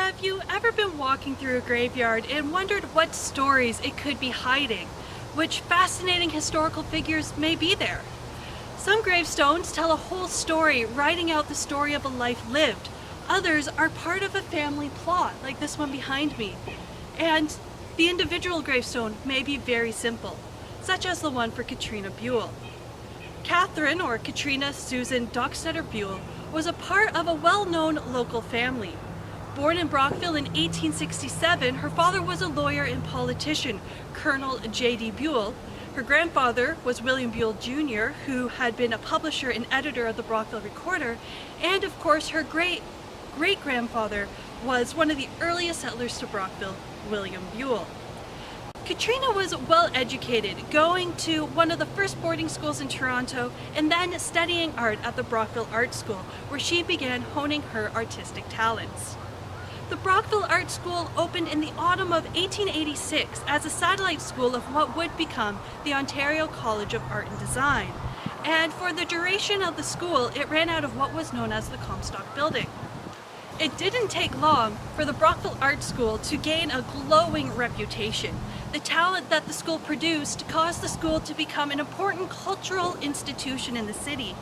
Have you ever been walking through a graveyard and wondered what stories it could be hiding? Which fascinating historical figures may be there? Some gravestones tell a whole story, writing out the story of a life lived. Others are part of a family plot, like this one behind me. And the individual gravestone may be very simple, such as the one for Katrina Buell. Catherine, or Katrina Susan Dockstetter Buell, was a part of a well-known local family. Born in Brockville in 1867, her father was a lawyer and politician, Colonel J.D. Buell. Her grandfather was William Buell Jr., who had been a publisher and editor of the Brockville Recorder, and of course her great-grandfather was one of the earliest settlers to Brockville, William Buell. Katrina was well educated, going to one of the first boarding schools in Toronto and then studying art at the Brockville Art School, where she began honing her artistic talents. The Brockville Art School opened in the autumn of 1886 as a satellite school of what would become the Ontario College of Art and Design. And for the duration of the school, it ran out of what was known as the Comstock Building. It didn't take long for the Brockville Art School to gain a glowing reputation. The talent that the school produced caused the school to become an important cultural institution in the city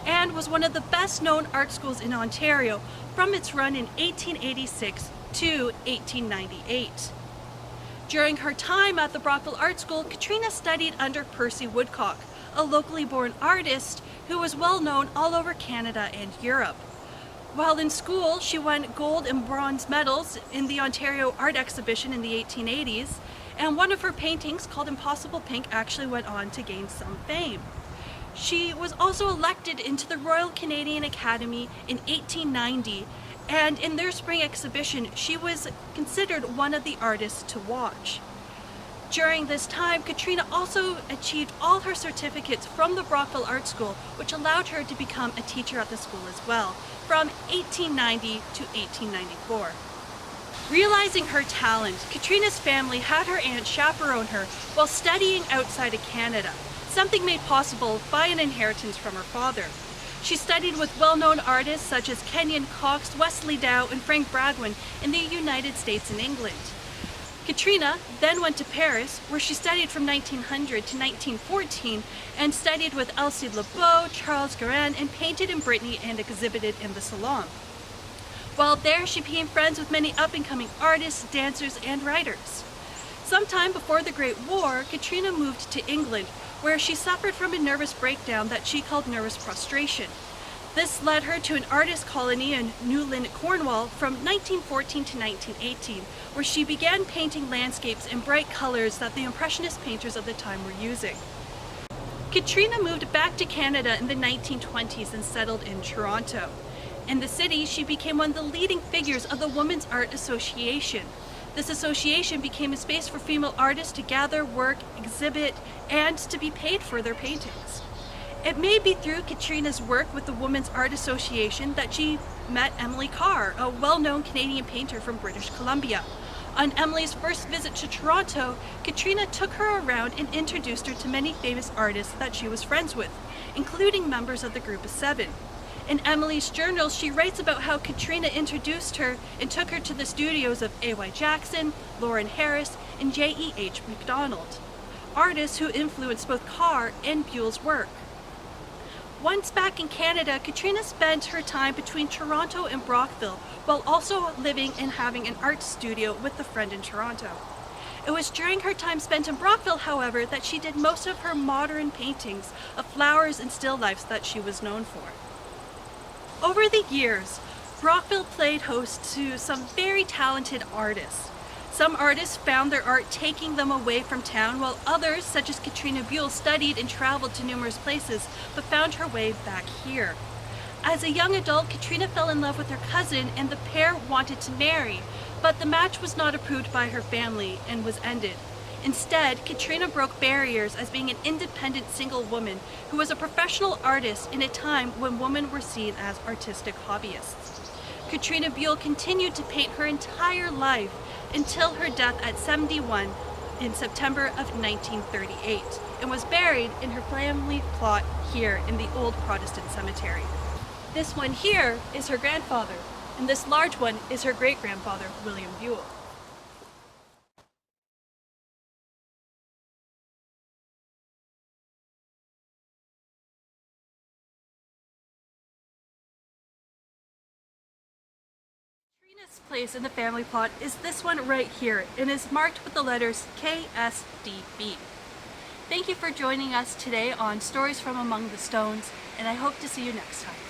and was one of the best known art schools in Ontario from its run in 1886 to 1898. During her time at the Brockville Art School, Katrina studied under Percy Woodcock, a locally born artist who was well known all over Canada and Europe. While in school, she won gold and bronze medals in the Ontario Art Exhibition in the 1880s, and one of her paintings, called Impossible Pink, actually went on to gain some fame. She was also elected into the Royal Canadian Academy in 1890, and in their spring exhibition, she was considered one of the artists to watch. During this time, Katrina also achieved all her certificates from the Brockville Art School, which allowed her to become a teacher at the school as well, from 1890 to 1894. Realizing her talent, Katrina's family had her aunt chaperone her while studying outside of Canada, something made possible by an inheritance from her father. She studied with well-known artists such as Kenyon Cox, Wesley Dow, and Frank Bragwin in the United States and England. Katrina then went to Paris, where she studied from 1900 to 1914 and studied with Elsie Lebeau, Charles Guérin, and painted in Brittany and exhibited in the Salon. While there, she became friends with many up-and-coming artists, dancers, and writers. Sometime before the Great War, Katrina moved to England, where she suffered from a nervous breakdown that she called nervous prostration. This led her to an artist colony in Newlyn, Cornwall from 1914 to 1918, where she began painting landscapes in bright colors that the Impressionist painters of the time were using. Katrina moved back to Canada in the 1920s and settled in Toronto. In the city, she became one of the leading figures of the Women's Art Association. This association became a space for female artists to gather, work, exhibit, and to be paid for their paintings. It may be through Katrina's work with the Women's Art Association that she met Emily Carr, a well-known Canadian painter from British Columbia. On Emily's first visit to Toronto, Katrina took her around and introduced her to many famous artists that she was friends with, including members of the Group of Seven. In Emily's journals, she writes about how Katrina introduced her and took her to the studios of A.Y. Jackson, Lauren Harris, and J.E.H. MacDonald, artists who influenced both Carr and Buell's work. Once back in Canada, Katrina spent her time between Toronto and Brockville, while also living and having an art studio with a friend in Toronto. It was during her time spent in Brockville, however, that she did most of her modern paintings of flowers and still lifes that she was known for. Over the years, Brockville played host to some very talented artists. Some artists found their art taking them away from town, while others, such as Katrina Buell, studied and traveled to numerous places, but found her way back here. As a young adult, Katrina fell in love with her cousin, and the pair wanted to marry, but the match was not approved by her family and was ended. Instead, Katrina broke barriers as being an independent single woman who was a professional artist in a time when women were seen as artistic hobbyists. Katrina Buell continued to paint her entire life until her death at 71 in September of 1938 and was buried in her family plot here in the old Protestant cemetery. This one here is her grandfather, and this large one is her great-grandfather, William Buell. Katrina's place in the family plot is this one right here and is marked with the letters KSDB. Thank you for joining us today on Stories from Among the Stones, and I hope to see you next time.